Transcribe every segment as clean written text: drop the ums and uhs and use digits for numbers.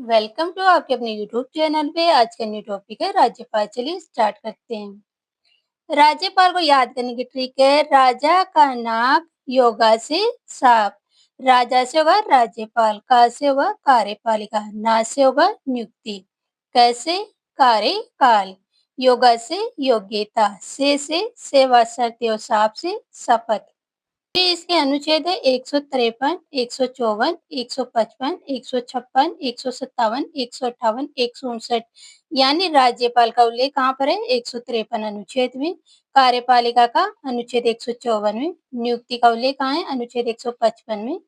Welcome to आपके अपने YouTube channel पे। आज का न्यू टॉपिक है राज्यपाल। चलिए स्टार्ट करते हैं। राज्यपाल को याद करने की ट्रिक है, राजा का नाक योगा से साफ। राजा से होगा राज्यपाल, का से होगा कार्यपालिका, ना से होगा नियुक्ति, कैसे कार्यकाल, योगा से योग्यता, से सेवा शर्त और साफ से शपथ। इसके अनुच्छेद है 153, 154, 155, 156, 157, 158, 159। यानी राज्यपाल का उल्लेख कहाँ पर है? 153 अनुच्छेद में। कार्यपालिका का अनुच्छेद 154 में। नियुक्ति का उल्लेख कहाँ है? अनुच्छेद 155 में।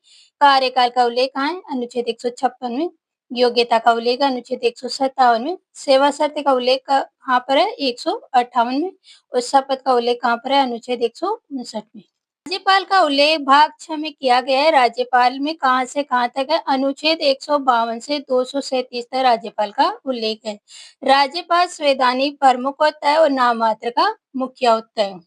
कार्यकाल का उल्लेख कहाँ है? अनुच्छेद 156 में। योग्यता का उल्लेख अनुच्छेद 157 में। सेवा शर्त का उल्लेख कहाँ पर है? 158 में। और शपथ का उल्लेख कहाँ पर है? अनुच्छेद 159 में। राज्यपाल का उल्लेख भाग 6 में किया गया है। राज्यपाल में कहाँ से कहाँ तक है? अनुच्छेद 152 से 237 तक राज्यपाल का उल्लेख है। राज्यपाल संवैधानिक प्रमुख होता है और नाममात्र का मुखिया होता है।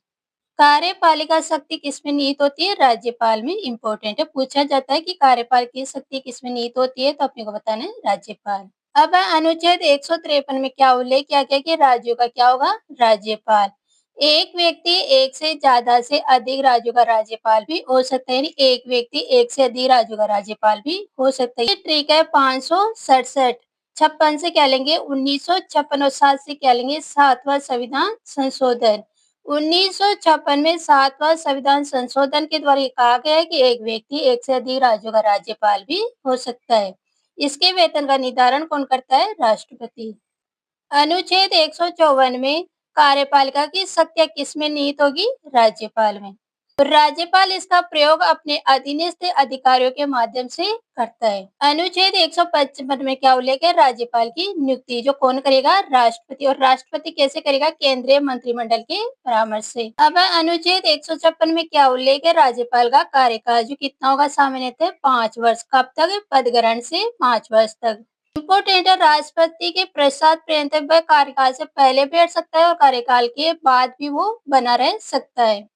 कार्यपालिका शक्ति किसमें निहित होती है? राज्यपाल में। इंपॉर्टेंट है, पूछा जाता है कि कार्यपाल की शक्ति किसमें निहित होती है, तो अपने को बताना है राज्यपाल। अब अनुच्छेद 153 में क्या उल्लेख किया गया कि राज्यों का क्या होगा? राज्यपाल। एक व्यक्ति एक से ज्यादा से अधिक राज्यों का राज्यपाल भी हो सकता है, यानी एक व्यक्ति एक से अधिक राज्यों का राज्यपाल भी हो सकता है। ये ट्रिक है 567। 56 से क्या लेंगे? 1956 और 7 से क्या लेंगे? 7वां संविधान संशोधन। 1956 में 7वां संविधान संशोधन के द्वारा ये कहा गया है कि एक व्यक्ति एक से अधिक राज्यों का राज्यपाल भी हो सकता है। इसके वेतन का निर्धारण कौन करता है? राष्ट्रपति। अनुच्छेद 154 में कार्यपालिका की शक्तियां किसमें निहित होगी? राज्यपाल में। तो राज्यपाल इसका प्रयोग अपने अधीनस्थ अधिकारियों के माध्यम से करता है। अनुच्छेद 155 में क्या उल्लेख है? राज्यपाल की नियुक्ति जो कौन करेगा? राष्ट्रपति। और राष्ट्रपति कैसे करेगा? केंद्रीय मंत्रिमंडल के परामर्श से। अब अनुच्छेद 156 में क्या उल्लेख है? राज्यपाल का कार्यकाल जो कितना होगा? सामान्यतः 5 वर्ष। कब तक? पद ग्रहण से 5 वर्ष तक। इम्पोर्टेंट है, राष्ट्रपति के प्रसाद पर्यंत वह कार्यकाल से पहले बैठ सकता है और कार्यकाल के बाद भी वो बना रह सकता है।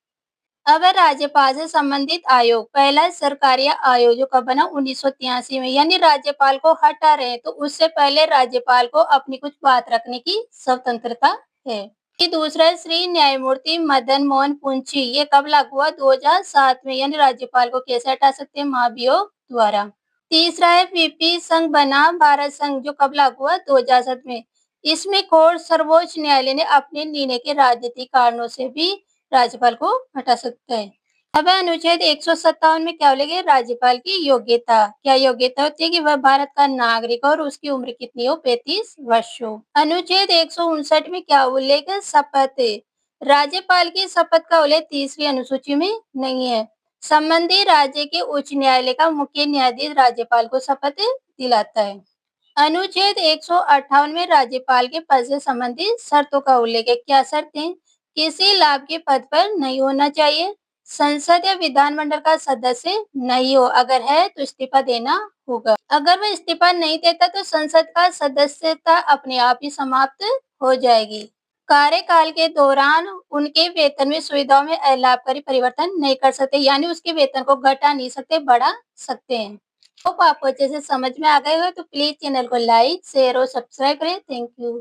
अब राज्यपाल से संबंधित आयोग। पहला सरकारी आयोग जो कब बना? 1983 में। यानी राज्यपाल को हटा रहे तो उससे पहले राज्यपाल को अपनी कुछ बात रखने की स्वतंत्रता है। दूसरा है श्री न्यायमूर्ति मदन मोहन पुंछी। ये कब लागू हुआ? 2007 में। यानी राज्यपाल को कैसे हटा सकते हैं? महाभियोग द्वारा। तीसरा है वीपी संघ बनाम भारत संघ जो कब लागू हुआ? 2007 में। इसमें कोर्ट सर्वोच्च न्यायालय ने अपने निर्णय के राजनीतिक कारणों से भी राज्यपाल को हटा सकता है। अब अनुच्छेद 157 में क्या उल्लेख है? राज्यपाल की योग्यता। क्या योग्यता होती है? कि वह भारत का नागरिक और उसकी उम्र कितनी हो? 35 वर्ष हो। अनुच्छेद 159 में क्या उल्लेख है? शपथ। राज्यपाल की शपथ का उल्लेख तीसरी अनुसूची में नहीं है। संबंधी राज्य के उच्च न्यायालय का मुख्य न्यायाधीश राज्यपाल को शपथ दिलाता है। अनुच्छेद 158 में राज्यपाल के पद से संबंधित शर्तों का उल्लेख है। क्या शर्तें? किसी लाभ के पद पर नहीं होना चाहिए, संसद या विधानमंडल का सदस्य नहीं हो, अगर है तो इस्तीफा देना होगा। अगर वह इस्तीफा नहीं देता तो संसद का सदस्यता अपने आप ही समाप्त हो जाएगी। कार्यकाल के दौरान उनके वेतन में सुविधाओं में अलाभकारी परिवर्तन नहीं कर सकते, यानी उसके वेतन को घटा नहीं सकते, बढ़ा सकते हैं। होप आपको अच्छे से समझ में आ गए हो तो प्लीज चैनल को लाइक शेयर और सब्सक्राइब करें। Thank you.